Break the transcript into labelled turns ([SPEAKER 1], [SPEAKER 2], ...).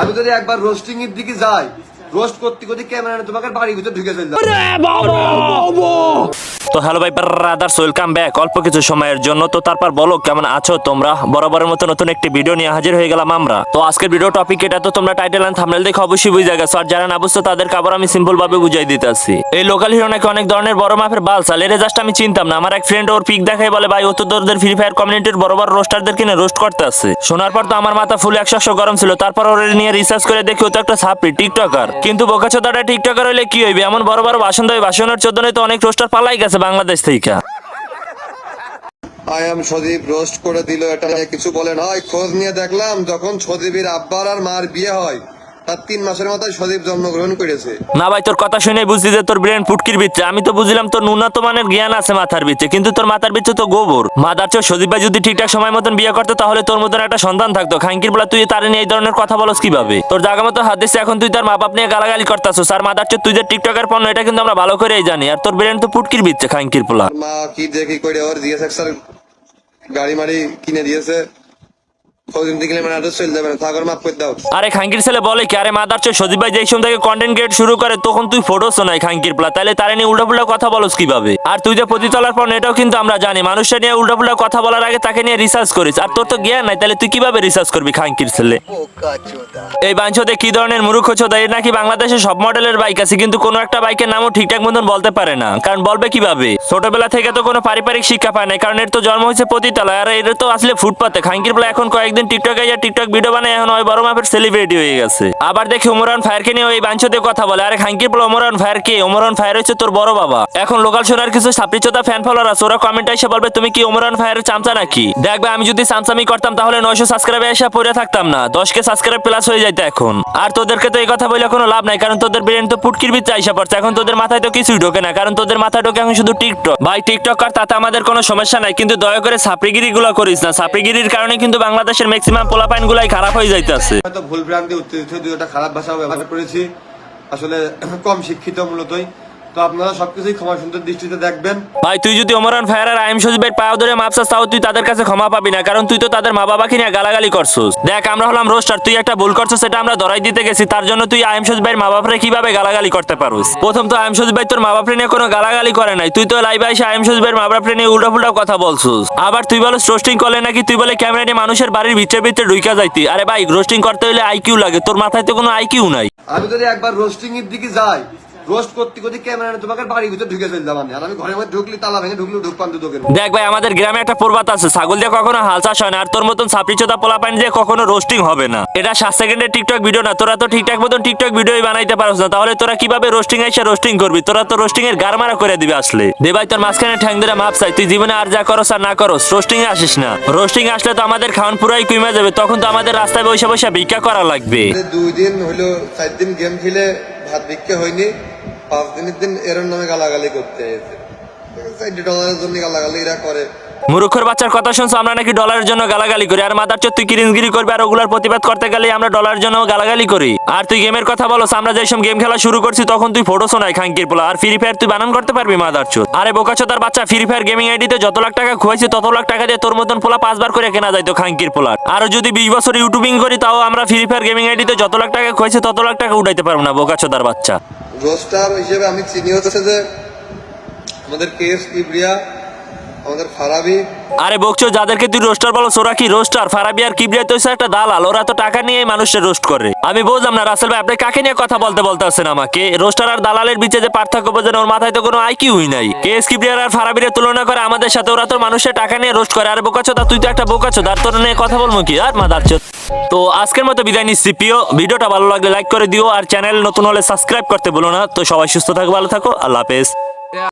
[SPEAKER 1] আমি যদি একবার রোস্টিং এর দিকে যাই, রোস্ট করতে করতে ক্যামেরা তোমাকে বাড়ির ভিতর ঢুকে ফেললাম।
[SPEAKER 2] তো হ্যালো ভাই ব্রাদার্স, ওয়েলকাম ব্যাক অল্প কিছু সময়ের জন্য। তো তারপর বলো কেমন আছো তোমরা? বরাবরের মতো নতুন একটি ভিডিও নিয়ে হাজির হয়ে গেলাম আমরা। তো আজকের ভিডিও টপিক এটা তো তোমরা টাইটেল এন্ড থাম্বনেল দেখে অবশ্যই বুঝে গেছো। আর যারা না বুঝছো তাদেরকে আবার আমি সিম্পল ভাবে বুঝাই দিতেছি। এই লোকাল হিরো নাকি অনেক ধরনের বড় মাপের বালসাল, এর জাস্ট আমি চিনতাম না। আমার এক ফ্রেন্ড ওর পিক দেখাই বলে ভাই ও তো তোদের ফ্রি ফায়ার কমিউনিটির বড় বড় রোস্টারদের কিনে রোস্ট করতে আছে। শোনার পর তো আমার মাথা ফুল 100 গরম ছিল। তারপর ওর নিয়ে রিসার্চ করে দেখি ও তো একটা ছাপড়ি টিকটকার। কিন্তু বোকাচোদাটা টিকটকার হইলে কি হইবে? এমন বড় বড় ভাষণ দেয়, ভাষণের চোদনে তো অনেক রোস্টার পালাই গেছে বাংলাদেশ থেকে।
[SPEAKER 1] আই এম সদীপ রোস্ট করে দিল, এটা নিয়ে কিছু বলে নয়। খোঁজ নিয়ে দেখলাম যখন সদীপের আব্বার আর মার বিয়ে হয় তার 3 মাসের মাথায় সদীপ জন্মগ্রহণ করেছে।
[SPEAKER 2] না ভাই, তোর কথা শুনে বুঝছি যে তোর ব্রেন ফুটকির ভিতরে। আমি তো বুঝলাম তোর ন্যূনতম মানের জ্ঞান আছে মাথার ভিতরে, কিন্তু তোর মাথার ভিতরে তো গোবর। মাদারচো সদীপ ভাই যদি ঠিকঠাক সময় মতন বিয়ে করতো তাহলে তোর মতন একটা সন্তান থাকতো। খাঙ্কির বলা তুই তার নিয়ে এই ধরনের কথা বলস কিভাবে? তোর জায়গা মতো হাত দিচ্ছে, এখন তুই তার মা বাপ নিয়ে গালাগালি করতেছস। আর মাদারচো তুই যে টিকটকের পণ্য এটা কিন্তু আমরা ভালো করেই জানি। আর তোর ব্রেন তো ফুটকির ভিতরে খাঙ্কির পোলা।
[SPEAKER 1] মা কি দেখি করে ওর জিএসএক্স এর গাড়ি মারি কিনে দিয়েছে। খোঁজ দিকে মানে আদর্শ চলে যাবে না, থাকার মাপ করে দাও।
[SPEAKER 2] আরে খাঙ্কির ছেলে বলে কি? আরে মাদারচো সদীপ ভাই যেই সময় থেকে কন্টেন্ট ক্রিয়েট শুরু করে তখন তুই ফটোস নাই খাঙ্কির পোলা, তাহলে তারে নিয়ে উল্টাপুল্টা কথা বলস কিভাবে? আর তুই যে প্রতিতলার পর এটাও কিন্তু আমরা জানি। মানুষটা নিয়ে উল্টাপুল্টা কথা বলার আগে তাকে নিয়ে রিসার্চ করিস। আর তোর তো জ্ঞান নাই, তাহলে তুই কিভাবে রিসার্চ করবি খাঙ্কির ছেলে? এই বাঞ্চতে কি ধরনের মূর্খ চোদা! এর নাকি বাংলাদেশে সব মডেলের বাইক আছে, কিন্তু কোনো একটা বাইকের নামও ঠিকঠাক মতন বলতে পারে না। কারণ বলবে কিভাবে? ছোটবেলা থেকে তো কোনো পারিবারিক শিক্ষা পায় না, কারণ এর তো জন্ম হয়েছে প্রতিতলায়। আর এর তো আসলে ফুটপাতে। খাঙ্কির পোলা এখন কয়েকদিন টিকটকে যা টিকটক ভিডিও বানায়, এখন ওই বড় মাপের সেলিব্রিটি হয়ে গেছে। আবার দেখি ওমরান ফায়ারকে নিয়ে ওই বাঞ্চতে কথা বলে। আরে খাঙ্কির পোলা, ওমরান ফায়ার কে? ওমরান ফায়ার হচ্ছে তোর বড় বাবা। এখন লোকাল শোনার কিছু সাপ্রিচোদা ফ্যান ফলোয়ার আছে, ওরা কমেন্টে এসে বলবে তুমি কি ওমরান ফায়ারের চামচা নাকি? দেখবে আমি যদি চামচামি করতাম তাহলে 900 সাবস্ক্রাইবে এসে পড়ে থাকতাম না, 10K সাবস্ক্রাইব প্লাস হয়ে যাইতো এখন। আর তোদেরকে তো এই কথা বলে কোনো লাভ নাই, কারণ তোদের ব্রেন তো পুটকির ভিতরে আইসা পড়ছে। এখন তোদের মাথায় তো কিছুই ঢোকে না, কারণ তোদের মাথায় ঢোকে এখন শুধু টিকটক। ভাই টিকটক কর, তাতে আমাদের কোনো সমস্যা নাই, কিন্তু দয়া করে সাপ্রিগিরি গুলো করিস না। সাপ্রিগিরির কারণে কিন্তু বাংলাদেশের ম্যাক্সিমাম পোলাপাইন গুলাই খারাপ হয়ে যাইতেছে।
[SPEAKER 1] হয়তো ভুল ভ্রান্তি উত্তেজিত দুটো খারাপ ভাষা ব্যবহার করেছি, আসলে কম শিক্ষিত মূলতই। তো আপনারা সবকিছুই ক্ষমা সুন্দর দৃষ্টিতে দেখবেন।
[SPEAKER 2] ভাই তুই যদি ওমরান ফায়ার আর আইএম সজীবের পাও ধরে মাপসাস তাও তুই তাদের কাছে ক্ষমা পাবি না, কারণ তুই তো তাদের মা বাবাকে নিয়ে গালাগালি করছস। দেখ আমরা হলাম রোস্টার, তুই একটা ভুল করছস, সেটা আমরা ধরাই দিতে গেছি। তার জন্য তুই আইএম সজীবের মা বাপরে কিভাবে গালাগালি করতে পারোস? প্রথম তো আইএম সজীব ভাই তোর মা বাপরে নিয়ে কোনো গালাগালি করে নাই। তুই তো লাইভে এসে আইএম সজীবের মা বাপরে নিয়ে উল্টাপুল্টা কথা বলছস। আবার তুই বলস রোস্টিং করলে নাকি তুই বলে ক্যামেরা নিয়ে মানুষের বাড়ির ভিতরে ভিতরে ঢুইকা যাইতি। আরে ভাই রোস্টিং করতে হলে আইকিউ লাগে, তোর মাথায় তো কোনো আইকিউ নাই।
[SPEAKER 1] আমি যদি একবার রোস্টিং এর দিকে যাই, রোস্ট করতে করতে ক্যামেরা তোমাকে বাড়ির ভিতর ঢুকে ফেললাম। আর আমি ঘরের মধ্যে ঢুকলি তালা ভেঙে ঢুকলেও ঢুকপান দুদকের।
[SPEAKER 2] দেখ ভাই আমাদের গ্রামে একটা প্রবাদ আছে, ছাগল দিয়ে কখনো হাল চাষ হয় না। আর তোর মতন সাপড়িচোদা পোলাপাইন দিয়ে কখনো রোস্টিং হবে না। এটা 7 সেকেন্ডের টিকটক ভিডিও না, তোরা তো ঠিকঠাক মতন টিকটক ভিডিওই বানাইতে পারছ না, তাহলে তোরা কিভাবে রোস্টিং এসে রোস্টিং করবি? তোরা তো রোস্টিং এর গারমারা করে দিবি আসলে। দে ভাই তোর মাঝখানে ঠ্যাং ধরে মাপ চাই, তুই জীবনে আর যা করস আর না করস রোস্টিং এ আসিস না। রোস্টিং আসলে তো আমাদের খাওয়ান পুরাই কমে যাবে, তখন তো আমাদের রাস্তায় বসে বসে ভিক্ষা করা লাগবে।
[SPEAKER 1] 2 দিন হলো 4 দিন গেম খেলে ভাত ভিক্ষা হয়নি, 5 দিনের দিন এর নামে গালাগালি করতে এসে $40 জন্য গালাগালি এরা করে।
[SPEAKER 2] মূর্খের বাচ্চার কথা শুনছো, আমরা নাকি ডলারের জন্য গালাগালি করি। আর মাদারচোদ তুই কিরিঞ্জগিরি করবি, আর ওগুলার প্রতিবাদ করতে গেলে আমরা ডলারের জন্য গালাগালি করি। আর তুই গেমের কথা বলছ, আমরা যেসব গেম খেলা শুরু করছি তখন তুই ফটোস নাই খাঙ্কির পোলা। আর ফ্রি ফায়ার তুই বানান করতে পারবি মাদারচোদ? আরে বোকাচোদার বাচ্চা, ফ্রি ফায়ার গেমিং আইডিতে যত লাখ টাকা খুয়াইছি তত লাখ টাকা দিয়ে তোর মতন পোলা 5 বার করে কেনা যাইতো খাঙ্কির পোলা। আর যদি 20 বছর ইউটিউবিং করি তাও আমরা ফ্রি ফায়ার গেমিং আইডিতে যত লাখ টাকা খুয়াইছি তত লাখ টাকা উঠাইতে পারবো না বোকাচোদার বাচ্চা।
[SPEAKER 1] রোস্টার হিসেবে আমি চিনি হচ্ছে যে আমাদের কেএস কিবরিয়া, আমাদের ফারাবি।
[SPEAKER 2] আরে বকছো যাদেরকে তুই রোস্টার বলো, ওরা কি রোস্টার? ফারাবি আর কিবরিয়া তো একটা দালাল, ওরা তো টাকা নিয়ে মানুষের রোস্ট করে। আমি বুঝলাম না রাসেল ভাই আপনি কাকে নিয়ে কথা বলতে আছেন আমাকে? রোস্টার আর দালালের বিচে যে পার্থক্য বোঝেন, ওর মাথায় তো কোনো আইকিউই নাই। কেএস কিবরিয়ার আর ফারাবির তুলনা করে আমাদের সাথে, ওরা তো মানুষের টাকা নিয়ে রোস্ট করে। আর বোকাচোদা তুই তো একটা বোকাচোদা, আর তোর নিয়ে কথা বলবো কি? আর মাদারচোদ। তো আজকের মতো বিদায় নিচ্ছি প্রিয়। ভিডিওটা ভালো লাগলে লাইক করে দিও, আর চ্যানেল নতুন হলে সাবস্ক্রাইব করতে বলো না। তো সবাই সুস্থ থাকো, ভালো থাকো, আল্লাহ হাফেজ।